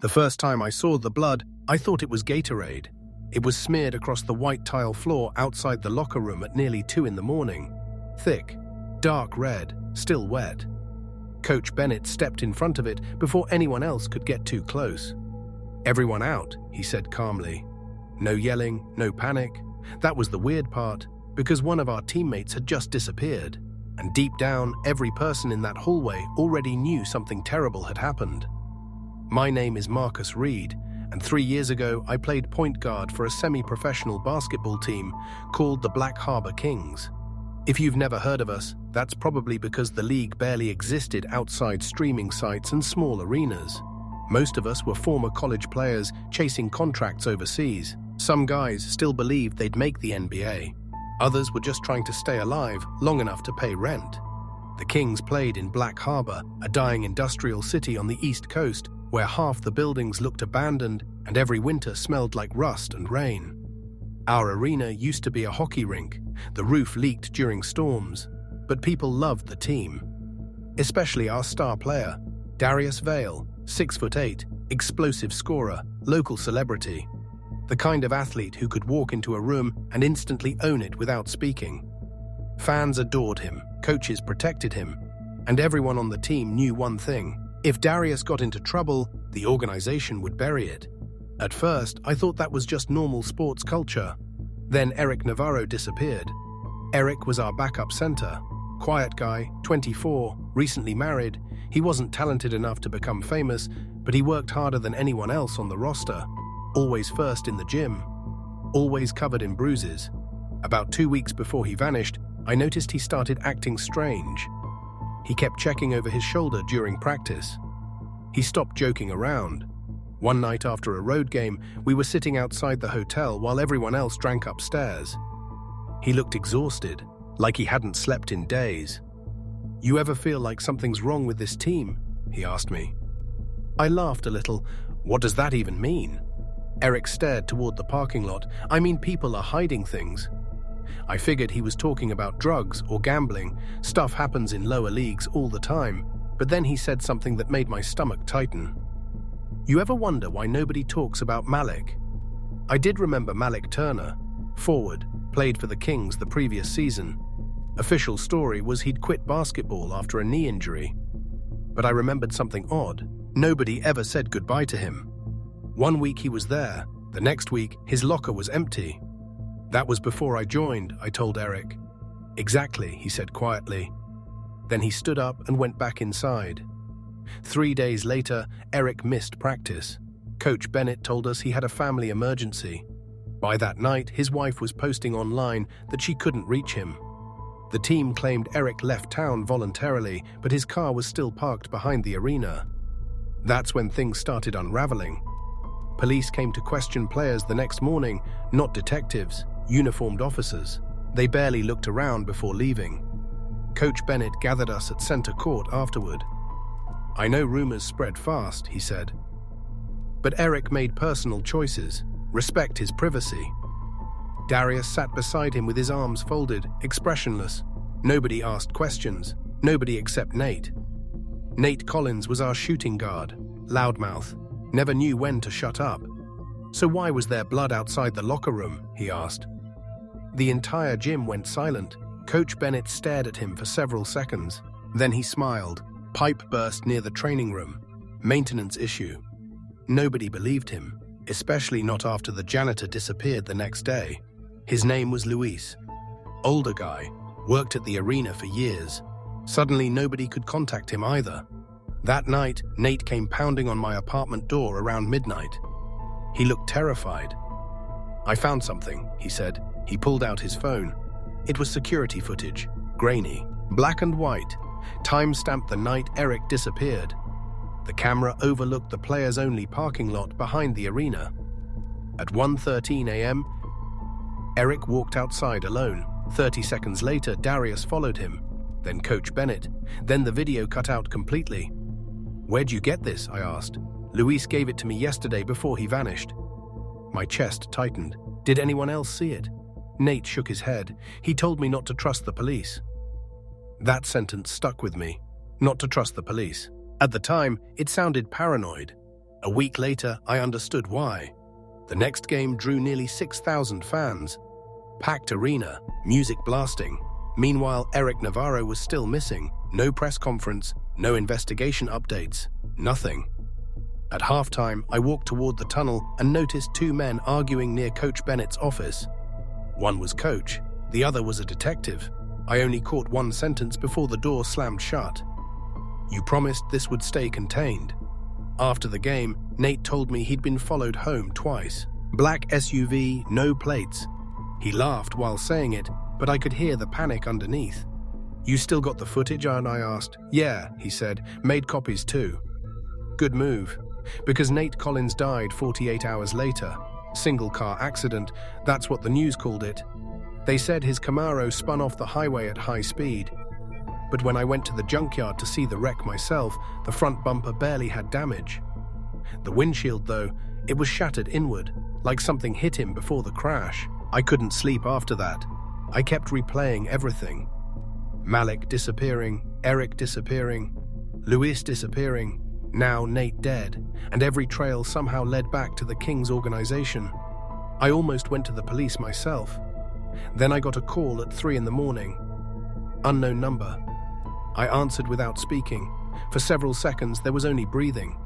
The first time I saw the blood, I thought it was Gatorade. It was smeared across the white tile floor outside the locker room at nearly 2 in the morning. Thick, dark red, still wet. Coach Bennett stepped in front of it before anyone else could get too close. "Everyone out," he said calmly. No yelling, no panic. That was the weird part, because one of our teammates had just disappeared. And deep down, every person in that hallway already knew something terrible had happened. My name is Marcus Reed, and 3 years ago I played point guard for a semi-professional basketball team called the Black Harbor Kings. If you've never heard of us, that's probably because the league barely existed outside streaming sites and small arenas. Most of us were former college players chasing contracts overseas. Some guys still believed they'd make the NBA. Others were just trying to stay alive long enough to pay rent. The Kings played in Black Harbor, a dying industrial city on the East Coast, where half the buildings looked abandoned and every winter smelled like rust and rain. Our arena used to be a hockey rink. The roof leaked during storms, but people loved the team. Especially our star player, Darius Vail, 6'8", explosive scorer, local celebrity. The kind of athlete who could walk into a room and instantly own it without speaking. Fans adored him, coaches protected him, and everyone on the team knew one thing. If Darius got into trouble, the organization would bury it. At first, I thought that was just normal sports culture. Then Eric Navarro disappeared. Eric was our backup center. Quiet guy, 24, recently married. He wasn't talented enough to become famous, but he worked harder than anyone else on the roster. Always first in the gym. Always covered in bruises. About 2 weeks before he vanished, I noticed he started acting strange. He kept checking over his shoulder during practice. He stopped joking around. One night after a road game, we were sitting outside the hotel while everyone else drank upstairs. He looked exhausted, like he hadn't slept in days. "You ever feel like something's wrong with this team?" he asked me. I laughed a little. "What does that even mean?" Eric stared toward the parking lot. "I mean, people are hiding things." I figured he was talking about drugs or gambling. Stuff happens in lower leagues all the time. But then he said something that made my stomach tighten. "You ever wonder why nobody talks about Malik?" I did remember Malik Turner, forward, played for the Kings the previous season. Official story was he'd quit basketball after a knee injury. But I remembered something odd. Nobody ever said goodbye to him. One week he was there, the next week his locker was empty. "That was before I joined," I told Eric. "Exactly," he said quietly. Then he stood up and went back inside. 3 days later, Eric missed practice. Coach Bennett told us he had a family emergency. By that night, his wife was posting online that she couldn't reach him. The team claimed Eric left town voluntarily, but his car was still parked behind the arena. That's when things started unraveling. Police came to question players the next morning, not detectives, uniformed officers. They barely looked around before leaving. Coach Bennett gathered us at center court afterward. "I know rumors spread fast," he said. But Eric made personal choices. Respect his privacy. Darius sat beside him with his arms folded, expressionless. Nobody asked questions. Nobody except Nate. Nate Collins was our shooting guard, loudmouth, never knew when to shut up. "So why was there blood outside the locker room?" he asked. The entire gym went silent. Coach Bennett stared at him for several seconds. Then he smiled. "Pipe burst near the training room. Maintenance issue." Nobody believed him, especially not after the janitor disappeared the next day. His name was Luis. Older guy, worked at the arena for years. Suddenly nobody could contact him either. That night, Nate came pounding on my apartment door around midnight. He looked terrified. "I found something," he said. He pulled out his phone. It was security footage, grainy, black and white, time-stamped the night Eric disappeared. The camera overlooked the players-only parking lot behind the arena. At 1:13 a.m., Eric walked outside alone. 30 seconds later, Darius followed him, then Coach Bennett. Then the video cut out completely. "Where'd you get this?" I asked. "Luis gave it to me yesterday before he vanished." My chest tightened. "Did anyone else see it?" Nate shook his head. He told me not to trust the police. That sentence stuck with me. Not to trust the police. At the time, it sounded paranoid. A week later, I understood why. The next game drew nearly 6,000 fans. Packed arena, music blasting. Meanwhile, Eric Navarro was still missing. No press conference, no investigation updates, nothing. At halftime, I walked toward the tunnel and noticed two men arguing near Coach Bennett's office. One was Coach, the other was a detective. I only caught one sentence before the door slammed shut. "You promised this would stay contained." After the game, Nate told me he'd been followed home twice. Black SUV, no plates. He laughed while saying it, but I could hear the panic underneath. "You still got the footage?" and I asked. "Yeah," he said, "made copies too." Good move, because Nate Collins died 48 hours later. Single car accident, that's what the news called it. They said his Camaro spun off the highway at high speed. But when I went to the junkyard to see the wreck myself, the front bumper barely had damage. The windshield, though, it was shattered inward, like something hit him before the crash. I couldn't sleep after that. I kept replaying everything. Malik disappearing, Eric disappearing, Luis disappearing, now Nate dead, and every trail somehow led back to the King's organization. I almost went to the police myself. Then I got a call at 3 a.m. Unknown number. I answered without speaking. For several seconds, there was only breathing.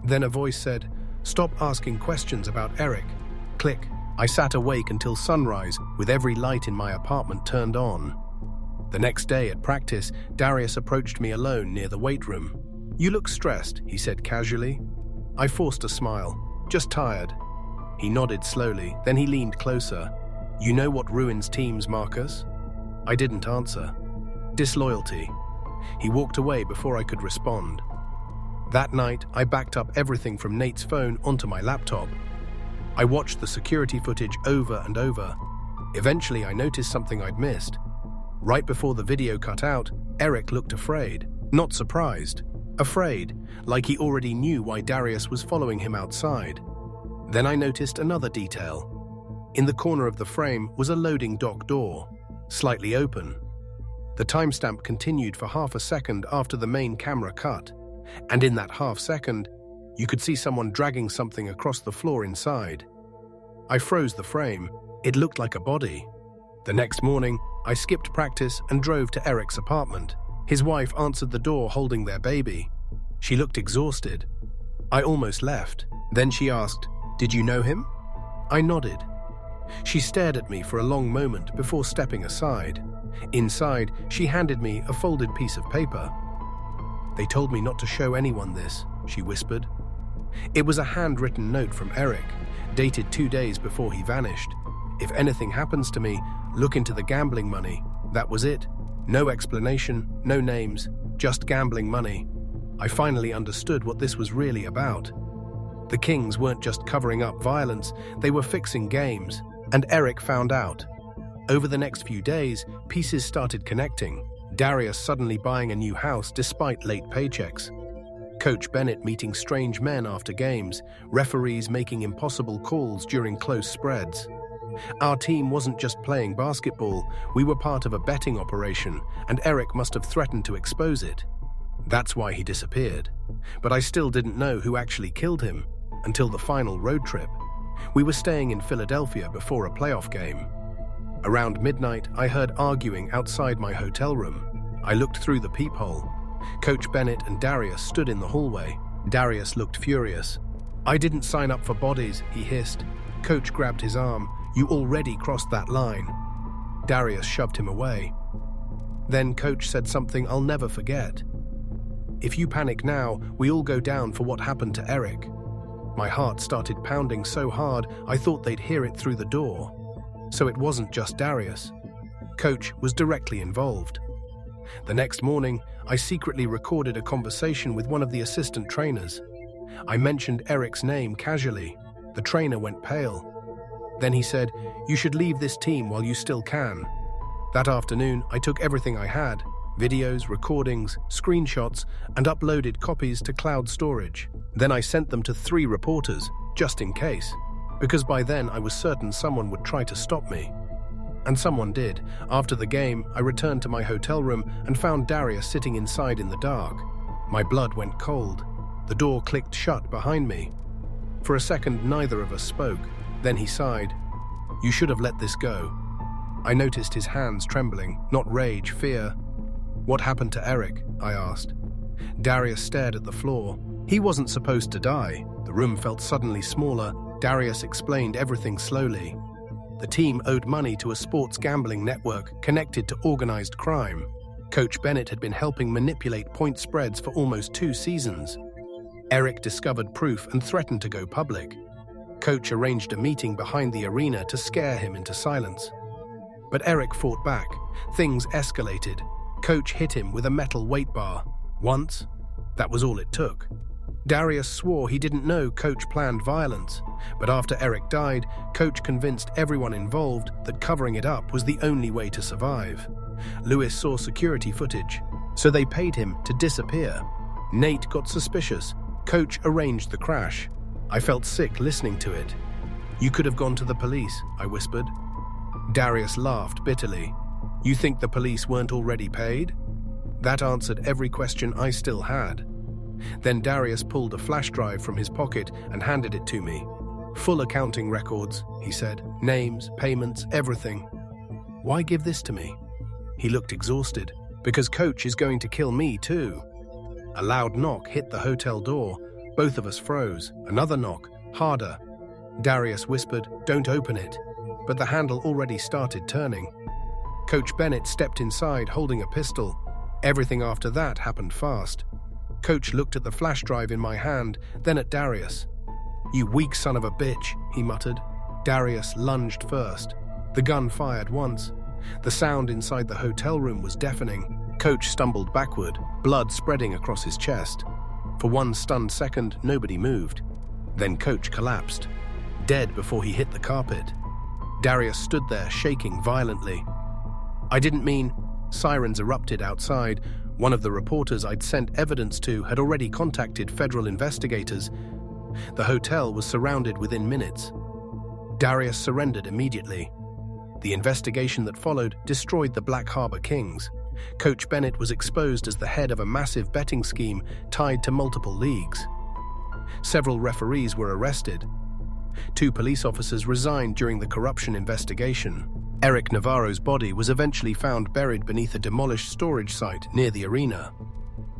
Then a voice said, "Stop asking questions about Eric." Click. I sat awake until sunrise, with every light in my apartment turned on. The next day at practice, Darius approached me alone near the weight room. "You look stressed," he said casually. I forced a smile. "Just tired." He nodded slowly, then he leaned closer. "You know what ruins teams, Marcus?" I didn't answer. "Disloyalty." He walked away before I could respond. That night, I backed up everything from Nate's phone onto my laptop. I watched the security footage over and over. Eventually, I noticed something I'd missed. Right before the video cut out, Eric looked afraid. Not surprised. Afraid, like he already knew why Darius was following him outside. Then I noticed another detail. In the corner of the frame was a loading dock door, slightly open. The timestamp continued for half a second after the main camera cut, and in that half second, you could see someone dragging something across the floor inside. I froze the frame. It looked like a body. The next morning, I skipped practice and drove to Eric's apartment. His wife answered the door holding their baby. She looked exhausted. I almost left. Then she asked, "Did you know him?" I nodded. She stared at me for a long moment before stepping aside. Inside, she handed me a folded piece of paper. "They told me not to show anyone this," she whispered. It was a handwritten note from Eric, dated 2 days before he vanished. "If anything happens to me, look into the gambling money." That was it. No explanation, no names, just gambling money. I finally understood what this was really about. The Kings weren't just covering up violence, they were fixing games, and Eric found out. Over the next few days, pieces started connecting. Darius suddenly buying a new house despite late paychecks. Coach Bennett meeting strange men after games, referees making impossible calls during close spreads. Our team wasn't just playing basketball, we were part of a betting operation, and Eric must have threatened to expose it. That's why he disappeared. But I still didn't know who actually killed him, until the final road trip. We were staying in Philadelphia before a playoff game. Around midnight, I heard arguing outside my hotel room. I looked through the peephole. Coach Bennett and Darius stood in the hallway. Darius looked furious. "I didn't sign up for bodies," he hissed. Coach grabbed his arm. "You already crossed that line." Darius shoved him away. Then Coach said something I'll never forget. "If you panic now, we all go down for what happened to Eric." My heart started pounding so hard I thought they'd hear it through the door. So it wasn't just Darius. Coach was directly involved. The next morning, I secretly recorded a conversation with one of the assistant trainers. I mentioned Eric's name casually. The trainer went pale. Then he said, "You should leave this team while you still can." That afternoon, I took everything I had, videos, recordings, screenshots, and uploaded copies to cloud storage. Then I sent them to 3 reporters, just in case, because by then I was certain someone would try to stop me. And someone did. After the game, I returned to my hotel room and found Darius sitting inside in the dark. My blood went cold. The door clicked shut behind me. For a second, neither of us spoke. Then he sighed. "You should have let this go." I noticed his hands trembling, not rage, fear. "What happened to Eric?" I asked. Darius stared at the floor. He wasn't supposed to die. The room felt suddenly smaller. Darius explained everything slowly. The team owed money to a sports gambling network connected to organized crime. Coach Bennett had been helping manipulate point spreads for almost 2 seasons. Eric discovered proof and threatened to go public. Coach arranged a meeting behind the arena to scare him into silence. But Eric fought back. Things escalated. Coach hit him with a metal weight bar. Once. That was all it took. Darius swore he didn't know Coach planned violence, but after Eric died, Coach convinced everyone involved that covering it up was the only way to survive. Lewis saw security footage, so they paid him to disappear. Nate got suspicious. Coach arranged the crash. I felt sick listening to it. "You could have gone to the police," I whispered. Darius laughed bitterly. "You think the police weren't already paid?" That answered every question I still had. Then Darius pulled a flash drive from his pocket and handed it to me. "Full accounting records," he said. "Names, payments, everything." "Why give this to me?" He looked exhausted. "Because Coach is going to kill me too." A loud knock hit the hotel door. Both of us froze. Another knock, harder. Darius whispered, "Don't open it." But the handle already started turning. Coach Bennett stepped inside holding a pistol. Everything after that happened fast. Coach looked at the flash drive in my hand, then at Darius. "You weak son of a bitch," he muttered. Darius lunged first. The gun fired once. The sound inside the hotel room was deafening. Coach stumbled backward, blood spreading across his chest. For one stunned second, nobody moved. Then Coach collapsed, dead before he hit the carpet. Darius stood there, shaking violently. "I didn't mean..." Sirens erupted outside. One of the reporters I'd sent evidence to had already contacted federal investigators. The hotel was surrounded within minutes. Darius surrendered immediately. The investigation that followed destroyed the Black Harbor Kings. Coach Bennett was exposed as the head of a massive betting scheme tied to multiple leagues. Several referees were arrested. 2 police officers resigned during the corruption investigation. Eric Navarro's body was eventually found buried beneath a demolished storage site near the arena.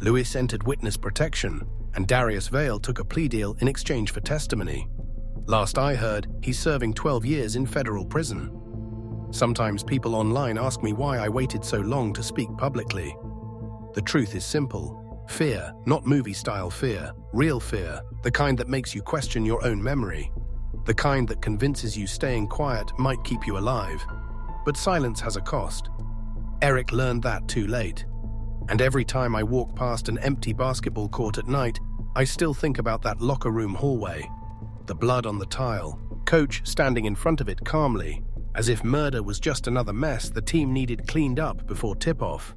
Lewis entered witness protection, and Darius Vail took a plea deal in exchange for testimony. Last I heard, he's serving 12 years in federal prison. Sometimes people online ask me why I waited so long to speak publicly. The truth is simple. Fear, not movie-style fear, real fear, the kind that makes you question your own memory. The kind that convinces you staying quiet might keep you alive. But silence has a cost. Eric learned that too late. And every time I walk past an empty basketball court at night, I still think about that locker room hallway. The blood on the tile, Coach standing in front of it calmly, as if murder was just another mess the team needed cleaned up before tip-off.